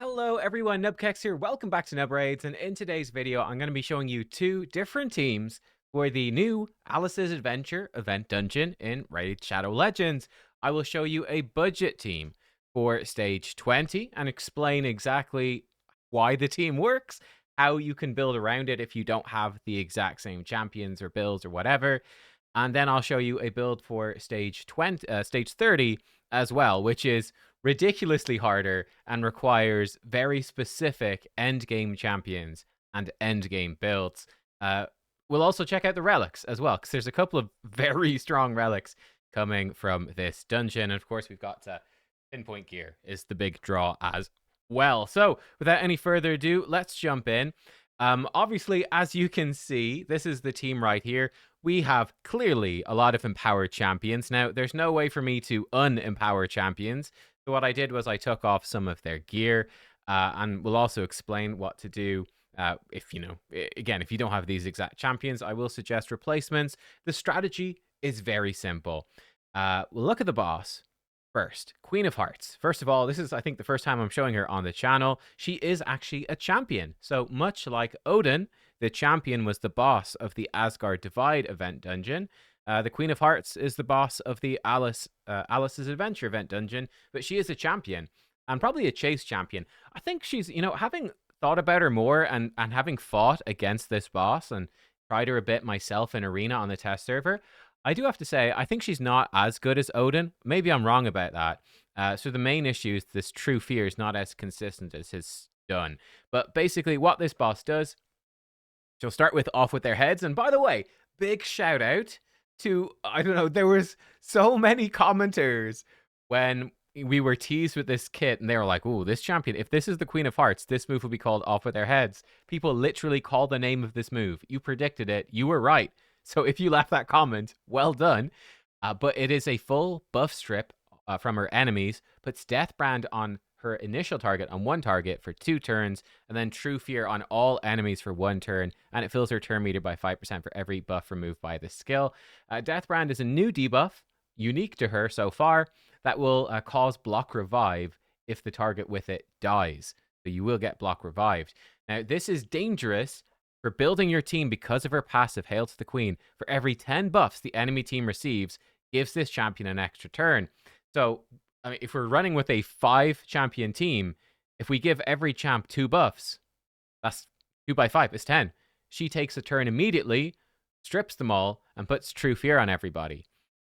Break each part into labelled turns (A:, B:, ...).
A: Hello everyone, nubkeks here. Welcome back to Nub Raids, and in today's video, I'm going to be showing you two different teams for the new Alice's Adventure event dungeon in Raid Shadow Legends. I will show you a budget team for stage 20 and explain exactly why the team works, how you can build around it if you don't have the exact same champions or builds or whatever. And then I'll show you a build for stage 30 as well, which is ridiculously harder and requires very specific end game champions and end game builds. We'll also check out the relics as well, because there's a couple of very strong relics coming from this dungeon. And of course, we've got pinpoint gear is the big draw as well. So without any further ado, let's jump in. Obviously, as you can see, this is the team right here. We have clearly a lot of empowered champions. Now, there's no way for me to unempower champions. So what I did was I took off some of their gear, and we'll also explain what to do if, again, if you don't have these exact champions, I will suggest replacements. The strategy is very simple. We'll look at the boss. First, Queen of Hearts. First of all, this is, I think, the first time I'm showing her on the channel. She is actually a champion. So much like Odin, the champion was the boss of the Asgard Divide event dungeon. The Queen of Hearts is the boss of the Alice's Adventure event dungeon, but she is a champion and probably a chase champion. I think she's, having thought about her more and having fought against this boss and tried her a bit myself in Arena on the test server, I do have to say, I think she's not as good as Odin. Maybe I'm wrong about that. So the main issue is this True Fear is not as consistent as his stun. But basically what this boss does, she'll start with off with their heads. And by the way, big shout out to, I don't know, there was so many commenters when we were teased with this kit and they were like, "Ooh, this champion, if this is the Queen of Hearts, this move will be called off with their heads." People literally called the name of this move. You predicted it. You were right. So if you left that comment, well done. But it is a full buff strip from her enemies, puts Death Brand on her initial target on one target for 2 turns, and then True Fear on all enemies for 1 turn, and it fills her turn meter by 5% for every buff removed by this skill. Death Brand is a new debuff, unique to her so far, that will cause block revive if the target with it dies. So you will get block revived. Now, this is dangerous for building your team because of her passive Hail to the Queen. For every 10 buffs the enemy team receives, gives this champion an extra turn. So, I mean, if we're running with a 5 champion team, if we give every champ 2 buffs, that's 2 by 5 is 10. She takes a turn immediately, strips them all, and puts True Fear on everybody.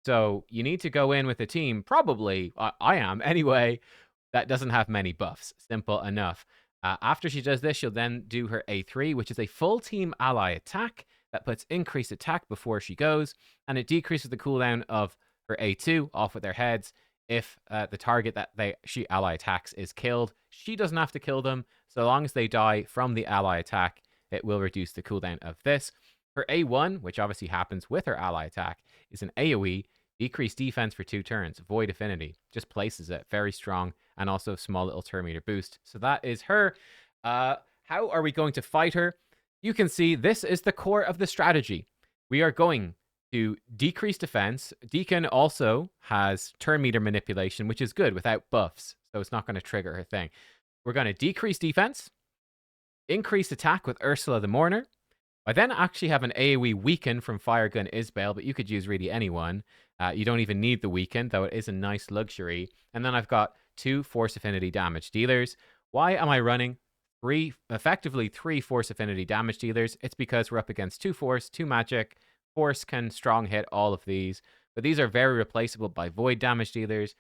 A: So you need to go in with a team, probably, I am anyway, that doesn't have many buffs. Simple enough. After she does this, she'll then do her A3, which is a full team ally attack that puts increased attack before she goes, and it decreases the cooldown of her A2 off with their heads if the target that she ally attacks is killed. She doesn't have to kill them. So long as they die from the ally attack, it will reduce the cooldown of this. Her A1, which obviously happens with her ally attack, is an AoE, decreased defense for 2 turns, Void Affinity. Just places it, very strong, and also small little turn meter boost. So that is her. How are we going to fight her? You can see this is the core of the strategy. We are going to decrease defense. Deacon also has turn meter manipulation, which is good without buffs, so it's not going to trigger her thing. We're going to decrease defense, increase attack with Ursula the Mourner. I then actually have an AoE weaken from Firegun Isbale, but you could use really anyone. You don't even need the weaken, though it is a nice luxury. And then I've got 2 Force Affinity damage dealers. Why am I running effectively 3 Force Affinity damage dealers? It's because we're up against 2 Force, 2 Magic. Force can strong hit all of these, but these are very replaceable by Void damage dealers.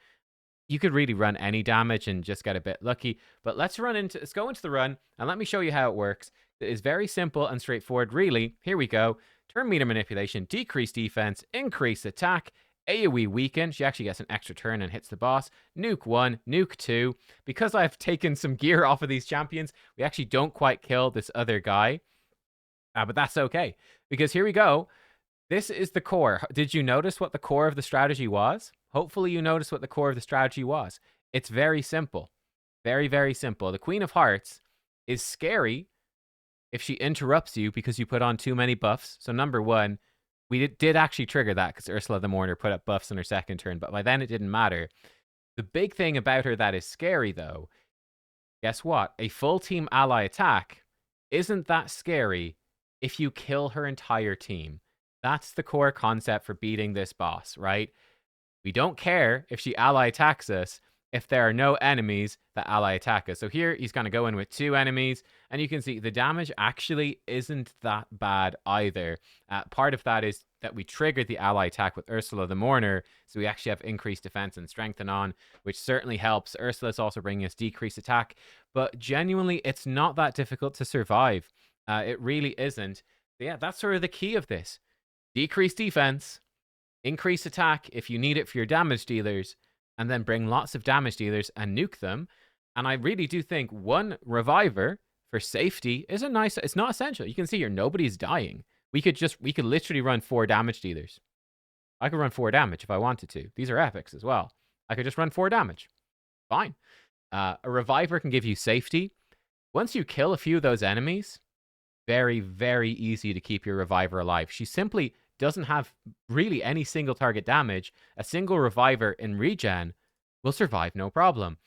A: You could really run any damage and just get a bit lucky, but let's go into the run, and let me show you how it works. It is very simple and straightforward, really. Here we go. Turn meter manipulation, decrease defense, increase attack, AoE weaken. She actually gets an extra turn and hits the boss. Nuke 1, nuke 2. Because I've taken some gear off of these champions, we actually don't quite kill this other guy. But that's okay, because here we go. This is the core. Did you notice what the core of the strategy was? Hopefully you noticed what the core of the strategy was. It's very simple. Very, very simple. The Queen of Hearts is scary if she interrupts you because you put on too many buffs. So number 1, we did actually trigger that because Ursula the Mourner put up buffs on her second turn, but by then it didn't matter. The big thing about her that is scary, though, Guess what? A full team ally attack isn't that scary if you kill her entire team. That's the core concept for beating this boss, right? We don't care if she ally attacks us if there are no enemies that ally attack us. So here he's going to go in with 2 enemies, and you can see the damage actually isn't that bad either. Part of that is that we triggered the ally attack with Ursula the Mourner, so we actually have increased defense and strengthen on, which certainly helps. Ursula's also bringing us decreased attack, but genuinely, it's not that difficult to survive. It really isn't. But yeah, that's sort of the key of this. Decrease defense, increase attack if you need it for your damage dealers, and then bring lots of damage dealers and nuke them. And I really do think 1 reviver for safety is a nice. It's not essential. You can see here nobody's dying. We could literally run 4 damage dealers. I could run 4 damage if I wanted to. These are epics as well. I could just run 4 damage. Fine. A reviver can give you safety. Once you kill a few of those enemies, very, very easy to keep your reviver alive. She simply doesn't have really any single target damage. A single reviver in regen will survive no problem.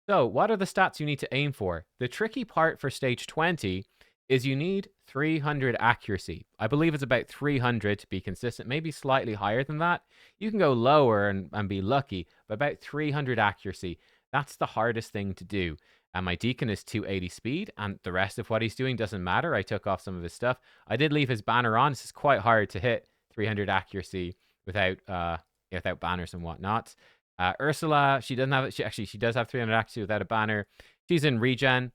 A: So what are the stats you need to aim for? The tricky part for stage 20 is you need 300 accuracy. I believe it's about 300 to be consistent, maybe slightly higher than that. You can go lower and be lucky, but about 300 accuracy. That's the hardest thing to do. And my Deacon is 280 speed, and the rest of what he's doing doesn't matter. I took off some of his stuff. I did leave his banner on. This is quite hard to hit 300 accuracy without banners and whatnot. Ursula, she doesn't have it. She does have 300 accuracy without a banner. She's in regen.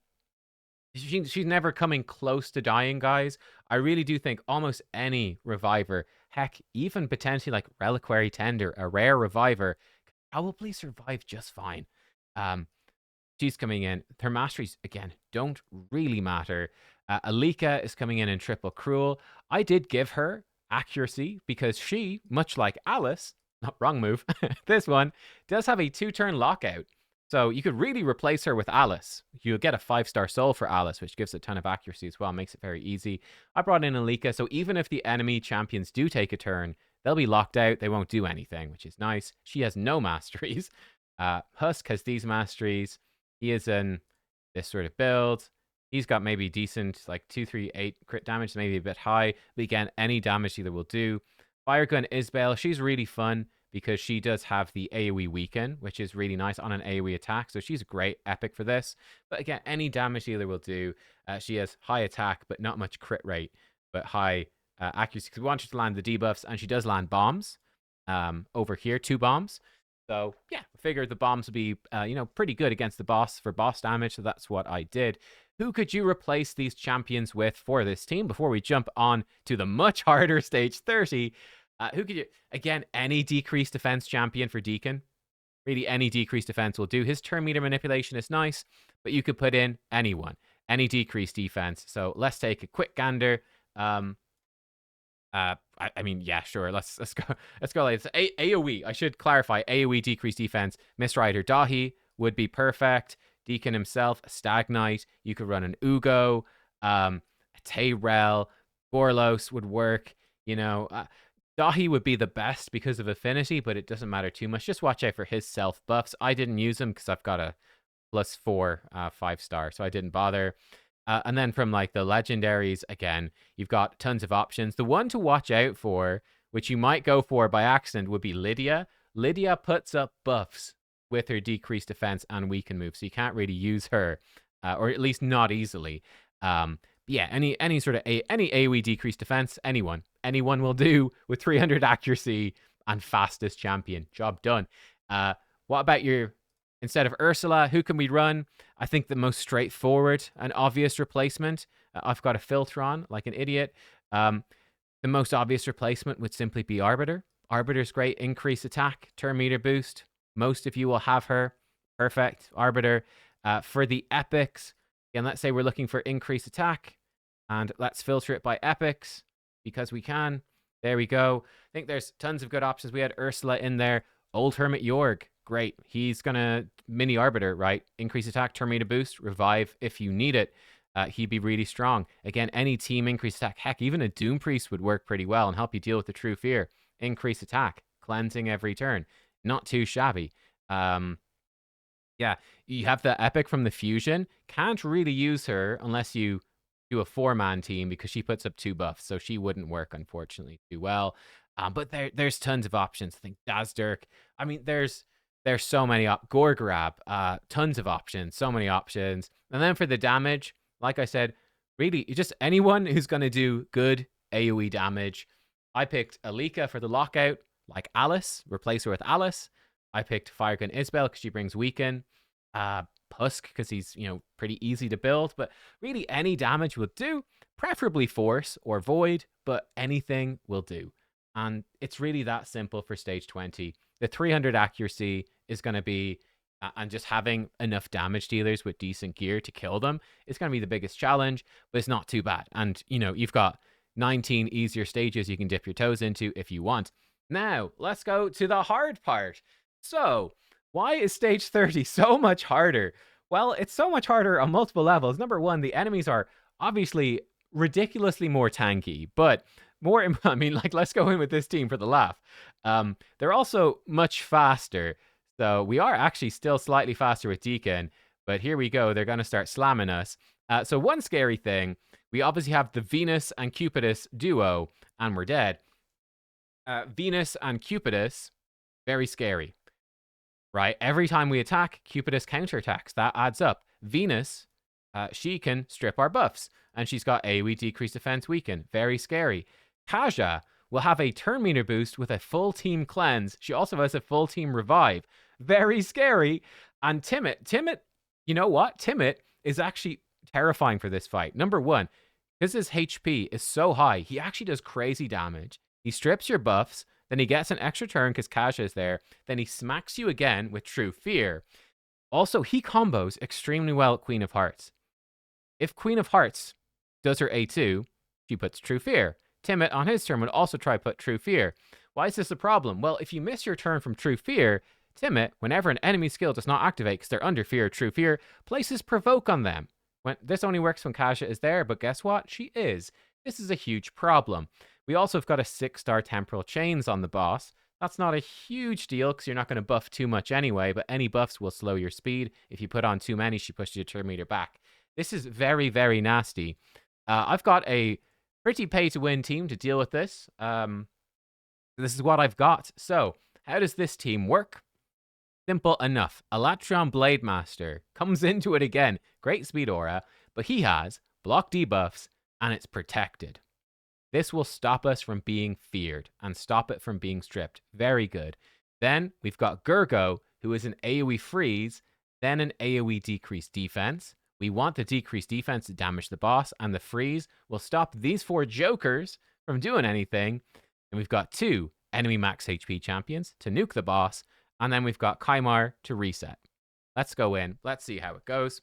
A: She's never coming close to dying, guys. I really do think almost any reviver, heck, even potentially like Reliquary Tender, a rare reviver, probably survive just fine. She's coming in. Her masteries, again, don't really matter. Alika is coming in triple cruel. I did give her accuracy because she, much like Alice, not wrong move, this one, does have a 2-turn lockout. So you could really replace her with Alice. You'll get a 5-star soul for Alice, which gives a ton of accuracy as well, makes it very easy. I brought in Alika, so even if the enemy champions do take a turn, they'll be locked out. They won't do anything, which is nice. She has no masteries. Husk has these masteries. He is in this sort of build. He's got maybe decent, like 2, 3, 8 crit damage, maybe a bit high. But again, any damage either will do. Firegun Isabel, she's really fun because she does have the AoE weaken, which is really nice on an AoE attack. So she's great, epic for this. But again, any damage dealer will do. She has high attack, but not much crit rate, but high accuracy. Because we want her to land the debuffs, and she does land bombs. Over here, 2 bombs. So yeah, I figured the bombs would be, pretty good against the boss for boss damage. So that's what I did. Who could you replace these champions with for this team before we jump on to the much harder stage 30? Who could you, again, any decreased defense champion for Deacon? Really, any decreased defense will do. His turn meter manipulation is nice, but you could put in anyone, any decreased defense. So let's take a quick gander. I mean, yeah, sure. Let's go. Let's go. It's AoE. I should clarify. AoE decreased defense. Miss Rider Dahi would be perfect. Deacon himself, Stag Knight. You could run an Ugo. Tayrel, Gorlos would work. Dahi would be the best because of affinity, but it doesn't matter too much. Just watch out for his self buffs. I didn't use him because I've got a +4 5-star, so I didn't bother. And then from like the legendaries, again, you've got tons of options. The one to watch out for, which you might go for by accident, would be Lydia. Lydia puts up buffs with her decreased defense and weaken move, so you can't really use her, or at least not easily. Yeah, any sort of any AoE decreased defense, anyone will do with 300 accuracy and fastest champion. Job done. What about instead of Ursula, who can we run? I think the most straightforward and obvious replacement, I've got a filter on like an idiot. The most obvious replacement would simply be Arbiter. Arbiter's great, increase attack, turn meter boost. Most of you will have her. Perfect, Arbiter. For the epics, again, let's say we're looking for increased attack, and let's filter it by epics because we can. There we go. I think there's tons of good options. We had Ursula in there. Old Hermit Jorg, great. He's gonna mini Arbiter, right? Increase attack, turn meter boost, revive if you need it. He'd be really strong. Again, any team increase attack. Heck, even a Doom Priest would work pretty well and help you deal with the true fear. Increase attack, cleansing every turn. Not too shabby. Yeah, you have the Epic from the Fusion. Can't really use her unless you do a 4-man team because she puts up 2 buffs, so she wouldn't work, unfortunately, too well. But there's tons of options. I think Dazdirk. I mean, there's so many Gorgrab, tons of options, so many options. And then for the damage, like I said, really just anyone who's gonna do good AoE damage. I picked Alika for the lockout, like Alice, replace her with Alice. I picked Firegun Isabel because she brings weaken. Husk because he's, pretty easy to build. But really, any damage will do. Preferably force or void, but anything will do. And it's really that simple for stage 20. The 300 accuracy is going to be, and just having enough damage dealers with decent gear to kill them is going to be the biggest challenge, but it's not too bad. And, you've got 19 easier stages you can dip your toes into if you want. Now, let's go to the hard part. So, why is stage 30 so much harder? Well, it's so much harder on multiple levels. Number one, the enemies are obviously ridiculously more tanky, but I mean, like, let's go in with this team for the laugh. They're also much faster. So we are actually still slightly faster with Deacon, but here we go. They're going to start slamming us. So one scary thing, we obviously have the Venus and Cupidus duo, and we're dead. Venus and Cupidus, very scary. Right? Every time we attack, Cupidus counterattacks. That adds up. Venus, she can strip our buffs. And she's got AoE decrease defense weaken. Very scary. Kaja will have a turn meter boost with a full team cleanse. She also has a full team revive. Very scary. And Timid, you know what? Timid is actually terrifying for this fight. Number one, because his HP is so high, he actually does crazy damage. He strips your buffs. Then he gets an extra turn because Kaja is there. Then he smacks you again with True Fear. Also, he combos extremely well at Queen of Hearts. If Queen of Hearts does her A2, she puts True Fear. Timid on his turn would also try to put True Fear. Why is this a problem? Well, if you miss your turn from True Fear, Timid, whenever an enemy skill does not activate because they're under Fear or True Fear, places Provoke on them. This only works when Kaja is there, but guess what? She is. This is a huge problem. We also have got a 6-star Temporal Chains on the boss. That's not a huge deal because you're not going to buff too much anyway, but any buffs will slow your speed. If you put on too many, she pushes your turn meter back. This is very, very nasty. I've got a pretty pay-to-win team to deal with this. This is what I've got. So, how does this team work? Simple enough. Alatreon Blademaster comes into it again. Great speed aura, but he has block debuffs and it's protected. This will stop us from being feared and stop it from being stripped. Very good. Then we've got Gurgo, who is an AoE freeze, then an AoE decreased defense. We want the decreased defense to damage the boss, and the freeze will stop these 4 jokers from doing anything. And we've got 2 enemy max HP champions to nuke the boss, and then we've got Kaimar to reset. Let's go in. Let's see how it goes.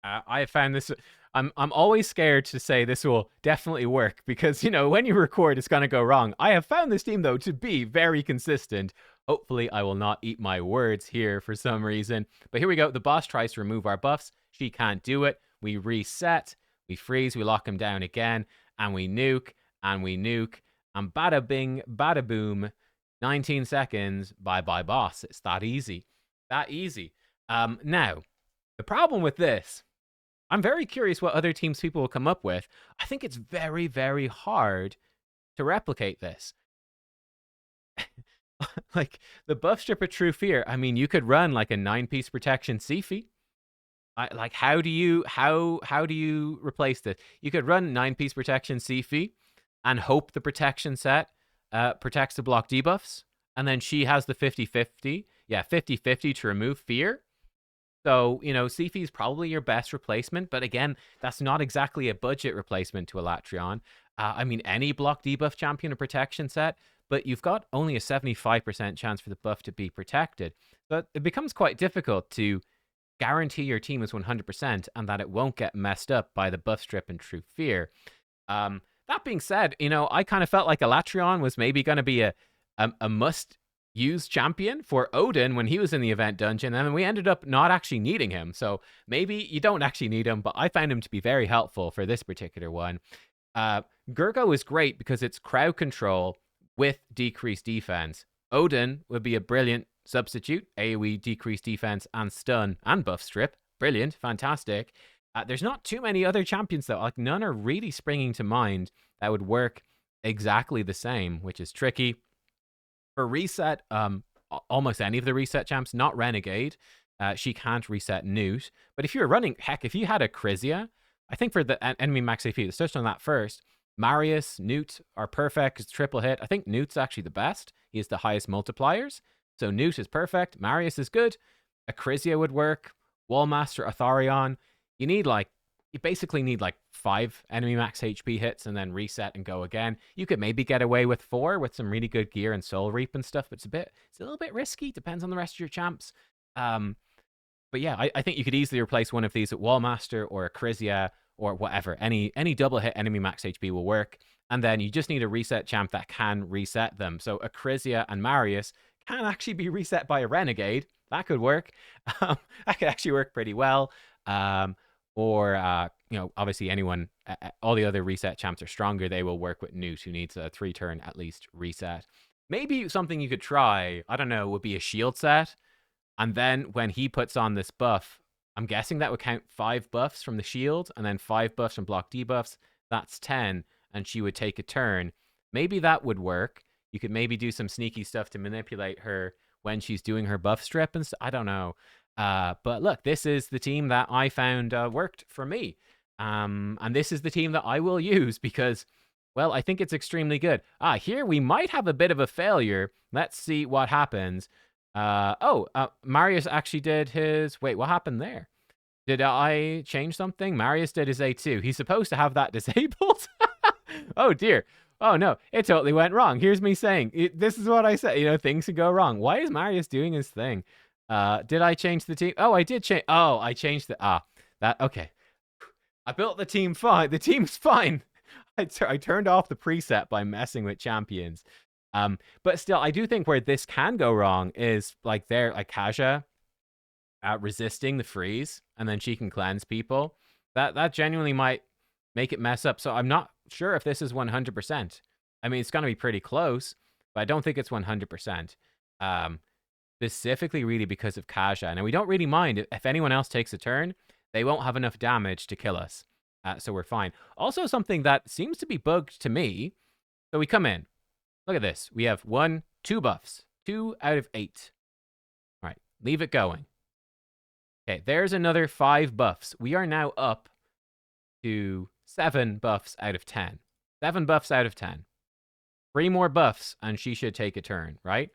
A: I have found this. I'm always scared to say this will definitely work because, when you record, it's going to go wrong. I have found this team, though, to be very consistent. Hopefully, I will not eat my words here for some reason. But here we go. The boss tries to remove our buffs. She can't do it. We reset. We freeze. We lock him down again. And we nuke. And we nuke. And bada bing, bada boom. 19 seconds. Bye-bye, boss. It's that easy. That easy. Now, the problem with this, I'm very curious what other teams people will come up with. I think it's very, very hard to replicate this. Like, the buff strip of True Fear, I mean, you could run like a 9-piece protection Sifi. Like, how do you replace this? You could run 9-piece protection Sifi and hope the protection set protects the block debuffs. And then she has the 50-50. Yeah, 50-50 to remove fear. So, Sifi is probably your best replacement, but again, that's not exactly a budget replacement to Alatreon. I mean, any block debuff champion or protection set, but you've got only a 75% chance for the buff to be protected. So it becomes quite difficult to guarantee your team is 100% and that it won't get messed up by the buff strip and True Fear. That being said, I kind of felt like Alatreon was maybe going to be a must use champion for Odin when he was in the event dungeon, and we ended up not actually needing him. So maybe you don't actually need him, but I found him to be very helpful for this particular one. Gurgo is great because it's crowd control with decreased defense. Odin would be a brilliant substitute, AoE, decrease defense, and stun, and buff strip. Brilliant, fantastic. There's not too many other champions, though. Like, none are really springing to mind that would work exactly the same, which is tricky. For reset, almost any of the reset champs, not Renegade. She can't reset Newt. But if you're running, heck, if you had a Crizia, I think for the enemy max AP, let's touch on that first. Marius, Newt are perfect because triple hit. I think Newt's actually the best. He has the highest multipliers. So Newt is perfect. Marius is good. A Crizia would work. Wallmaster, Atharion. You basically need like 5 enemy max HP hits and then reset and go again. You could maybe get away with 4 with some really good gear and Soul Reap and stuff, but it's a little bit risky. Depends on the rest of your champs. But yeah, I think you could easily replace one of these with Wallmaster or a Crizia or whatever. Any double hit enemy max HP will work. And then you just need a reset champ that can reset them. So a Crizia and Marius can actually be reset by a Renegade. That could work. That could actually work pretty well. Or obviously anyone, all the other reset champs are stronger. They will work with Newt, who needs a 3-turn at least reset. Maybe something you could try, I don't know, would be a shield set. And then when he puts on this buff, I'm guessing that would count 5 buffs from the shield and then 5 buffs from block debuffs. That's 10, and she would take a turn. Maybe that would work. You could maybe do some sneaky stuff to manipulate her when she's doing her buff strip and stuff. I don't know. But look, this is the team that I found worked for me. And this is the team that I will use because, well, I think it's extremely good. Here we might have a bit of a failure. Let's see what happens. Marius actually did his... Wait, what happened there? Did I change something? Marius did his A2. He's supposed to have that disabled. Oh, dear. Oh, no. It totally went wrong. Here's me saying, this is what I said. Things could go wrong. Why is Marius doing his thing? Did I change the team? Oh, I did change. Oh, I changed the... okay. I built the team fine. The team's fine. I turned off the preset by messing with champions. But still, I do think where this can go wrong is like Kaja resisting the freeze, and then she can cleanse people. That genuinely might make it mess up. So I'm not sure if this is 100%. I mean, it's going to be pretty close, but I don't think it's 100%. Specifically, really, because of Kaja. Now, we don't really mind. If anyone else takes a turn, they won't have enough damage to kill us. So we're fine. Also, something that seems to be bugged to me. So we come in. Look at this. We have 2 buffs. 2 out of 8. All right. Leave it going. Okay. There's another 5 buffs. We are now up to 7 buffs out of 10. 7 buffs out of 10. 3 more buffs, and she should take a turn, right?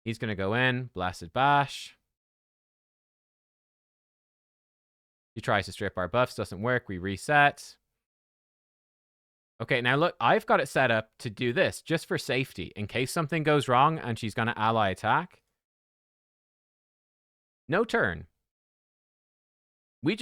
A: He's going to go in. Blasted Bash. He tries to strip our buffs. Doesn't work. We reset. Okay, now look, I've got it set up to do this, just for safety, in case something goes wrong and she's going to ally attack. No turn. We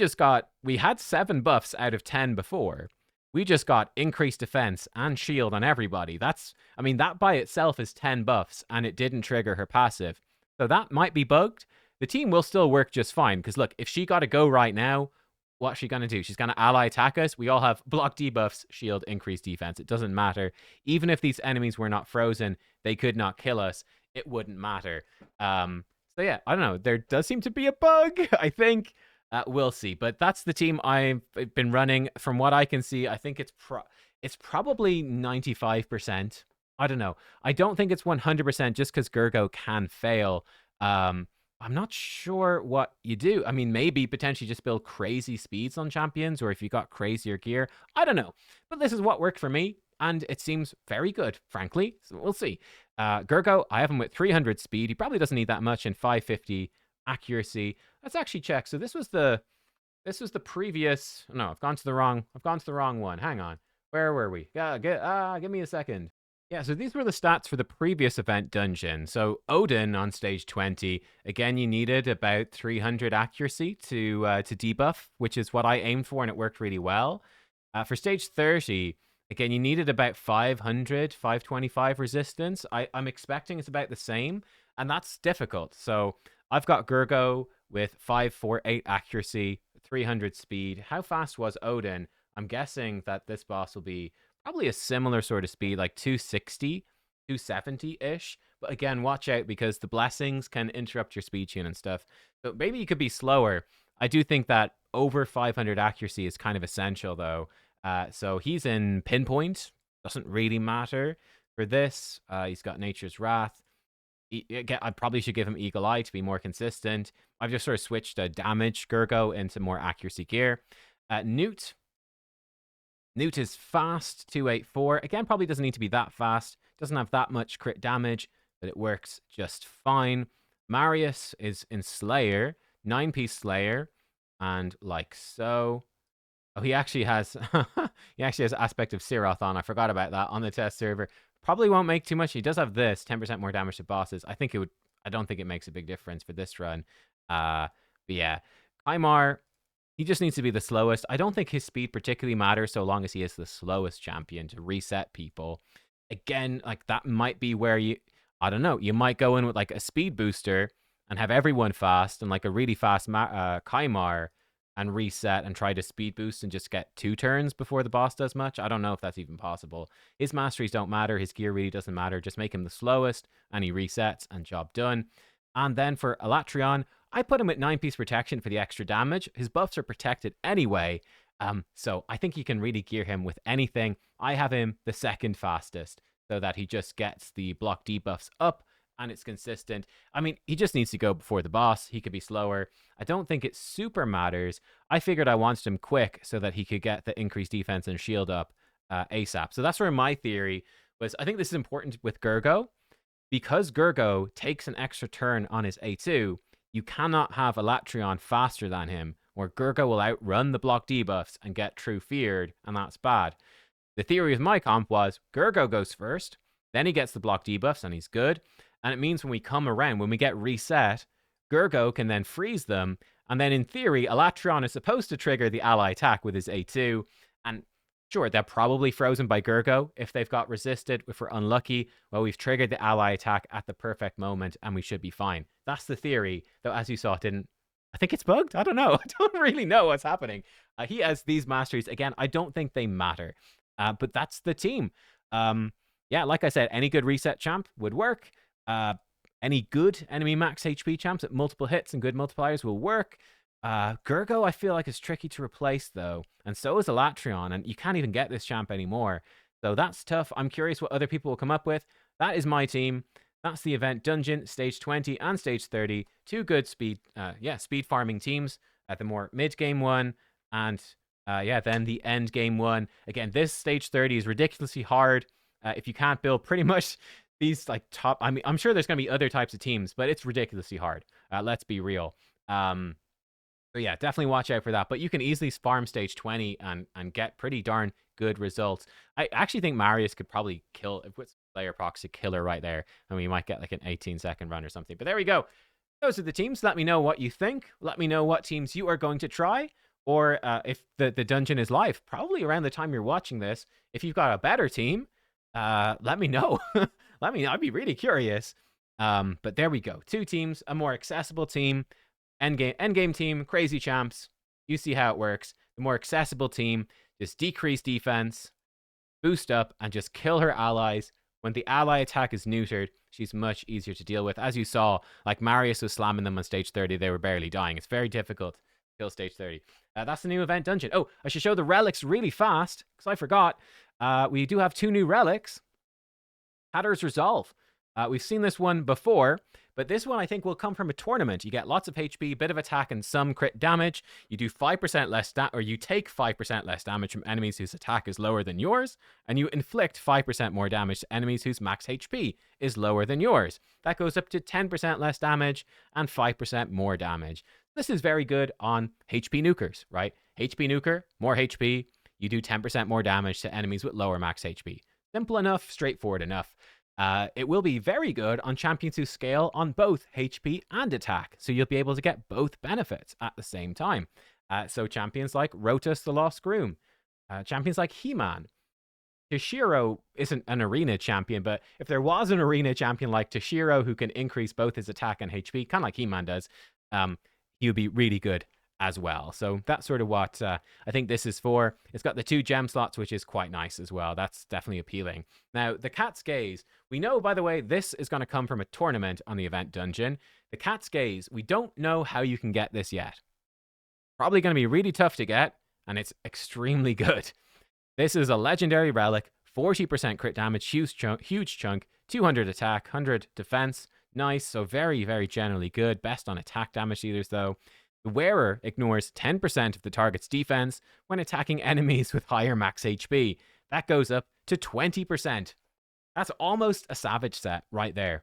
A: had 7 buffs out of 10 before. We just got increased defense and shield on everybody. That by itself is 10 buffs, and it didn't trigger her passive. So that might be bugged. The team will still work just fine, because look, if she got to go right now, what's she going to do? She's going to ally attack us. We all have block debuffs, shield, increased defense. It doesn't matter. Even if these enemies were not frozen, they could not kill us. It wouldn't matter. So yeah, I don't know. There does seem to be a bug, I think. We'll see. But that's the team I've been running. From what I can see, I think it's probably 95%. I don't know. I don't think it's 100% just because Gergo can fail. I'm not sure what you do. I mean, maybe potentially just build crazy speeds on champions, or if you got crazier gear. I don't know. But this is what worked for me, and it seems very good, frankly. So we'll see. Gergo, I have him with 300 speed. He probably doesn't need that much, and 550 accuracy. Let's actually check. So this was the previous... No, I've gone to the wrong one. Hang on. Where were we? Give me a second. Yeah, so these were the stats for the previous event dungeon. So Odin on stage 20, again, you needed about 300 accuracy to debuff, which is what I aimed for, and it worked really well. For stage 30, again, you needed about 500, 525 resistance. I'm expecting it's about the same, and that's difficult. So I've got Gergo with 548 accuracy, 300 speed. How fast was Odin? I'm guessing that this boss will be probably a similar sort of speed, like 260, 270-ish. But again, watch out because the blessings can interrupt your speed tune and stuff. So maybe you could be slower. I do think that over 500 accuracy is kind of essential, though. So he's in pinpoint. Doesn't really matter for this. He's got Nature's Wrath. I probably should give him Eagle Eye to be more consistent. I've just sort of switched a damage Gurgo into more accuracy gear. Newt. Newt is fast, 284. Again, probably doesn't need to be that fast. Doesn't have that much crit damage, but it works just fine. Marius is in Slayer, 9-piece Slayer, and like so. Oh, he actually has Aspect of Siroth on. I forgot about that on the test server. Probably won't make too much. He does have this 10% more damage to bosses. I don't think it makes a big difference for this run. But yeah, Kymar, he just needs to be the slowest. I don't think his speed particularly matters so long as he is the slowest champion to reset people. Again, like that might be where I don't know, you might go in with like a speed booster and have everyone fast and like a really fast Kymar and reset and try to speed boost and just get 2 turns before the boss does much. I don't know if that's even possible. His masteries don't matter. His gear really doesn't matter. Just make him the slowest and he resets and job done. And then for Alatreon, I put him at 9-piece protection for the extra damage. His buffs are protected anyway. So I think you can really gear him with anything. I have him the second fastest so that he just gets the block debuffs up and it's consistent. I mean, he just needs to go before the boss. He could be slower. I don't think it super matters. I figured I wanted him quick so that he could get the increased defense and shield up ASAP. So that's where my theory was. I think this is important with Gurgo. Because Gurgo takes an extra turn on his A2, you cannot have Alatreon faster than him, or Gurgo will outrun the block debuffs and get true feared, and that's bad. The theory of my comp was Gurgo goes first, then he gets the block debuffs and he's good, and it means when we come around, when we get reset, Gurgo can then freeze them, and then in theory, Alatreon is supposed to trigger the ally attack with his A2, and sure, they're probably frozen by Gurgo if they've got resisted. If we're unlucky, well, we've triggered the ally attack at the perfect moment and we should be fine. That's the theory, though as you saw, it didn't. I think it's bugged. I don't know. I don't really know what's happening. He has these masteries. Again, I don't think they matter, but that's the team. Yeah, like I said, any good reset champ would work. Any good enemy max HP champs at multiple hits and good multipliers will work. Gurgo, I feel like, is tricky to replace, though. And so is Alatreon, and you can't even get this champ anymore. So that's tough. I'm curious what other people will come up with. That is my team. That's the event dungeon, stage 20 and stage 30. 2 good speed farming teams. The more mid-game one, and then the end game one. Again, this stage 30 is ridiculously hard. If you can't build pretty much these like top, I mean, I'm sure there's going to be other types of teams, but it's ridiculously hard. Let's be real. So yeah, definitely watch out for that. But you can easily farm stage 20 and get pretty darn good results. I actually think Marius could probably kill, if it's player proxy killer right there, and we might get like an 18-second run or something. But there we go. Those are the teams. Let me know what you think. Let me know what teams you are going to try. Or if the dungeon is live, probably around the time you're watching this. If you've got a better team, let me know. I'd be really curious. But there we go. 2 teams, a more accessible team. Endgame team, crazy champs. You see how it works. The more accessible team, just decrease defense, boost up, and just kill her allies. When the ally attack is neutered, she's much easier to deal with. As you saw, like Marius was slamming them on stage 30, they were barely dying. It's very difficult to kill stage 30. That's the new event dungeon. Oh, I should show the relics really fast, because I forgot. We do have 2 new relics. Hatter's Resolve. We've seen this one before, but this one I think will come from a tournament. You get lots of HP, bit of attack, and some crit damage. You do 5% less or you take 5% less damage from enemies whose attack is lower than yours, and you inflict 5% more damage to enemies whose max HP is lower than yours. That goes up to 10% less damage and 5% more damage. This is very good on HP nukers, right? HP nuker, more HP, you do 10% more damage to enemies with lower max HP. Simple enough, straightforward enough. It will be very good on champions who scale on both HP and attack, so you'll be able to get both benefits at the same time. So champions like Rotus the Lost Groom, champions like He-Man. Toshiro isn't an arena champion, but if there was an arena champion like Toshiro who can increase both his attack and HP, kind of like He-Man does, he would be really good as well. So that's sort of what I think this is for. It's got the 2 gem slots, which is quite nice as well. That's definitely appealing. Now, the Cat's Gaze. We know, by the way, this is going to come from a tournament on the event dungeon. The Cat's Gaze, we don't know how you can get this yet. Probably going to be really tough to get, and it's extremely good. This is a legendary relic, 40% crit damage, huge chunk, 200 attack, 100 defense. Nice, so very, very generally good. Best on attack damage dealers, though. The wearer ignores 10% of the target's defense when attacking enemies with higher max HP. That goes up to 20%. That's almost a savage set right there.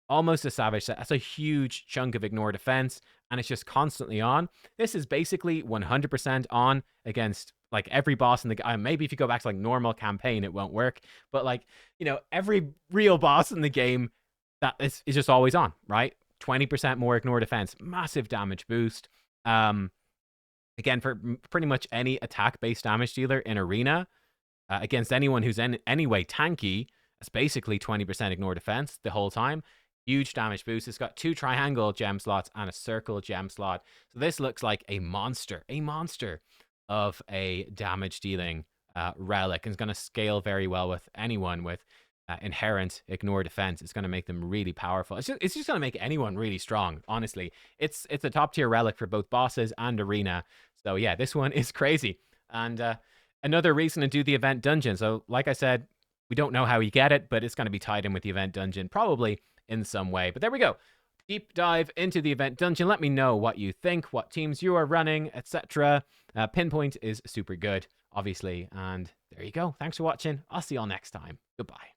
A: Almost a savage set. That's a huge chunk of ignore defense, and it's just constantly on. This is basically 100% on against like every boss in the game. Maybe if you go back to like normal campaign, it won't work, but like, you know, every real boss in the game, that is just always on, right? 20% more ignore defense, massive damage boost. Again, for pretty much any attack-based damage dealer in Arena, against anyone who's anyway tanky, it's basically 20% ignore defense the whole time. Huge damage boost. It's got 2 triangle gem slots and a circle gem slot. So this looks like a monster of a damage dealing relic, and it's going to scale very well with anyone with inherent ignore defense. It's going to make them really powerful. It's just going to make anyone really strong, honestly. It's a top tier relic for both bosses and Arena. So yeah, this one is crazy. And another reason to do the event dungeon. So like I said, we don't know how you get it, but it's going to be tied in with the event dungeon, probably in some way. But there we go. Deep dive into the event dungeon. Let me know what you think, what teams you are running, etc. Pinpoint is super good, obviously. And there you go. Thanks for watching. I'll see you all next time. Goodbye.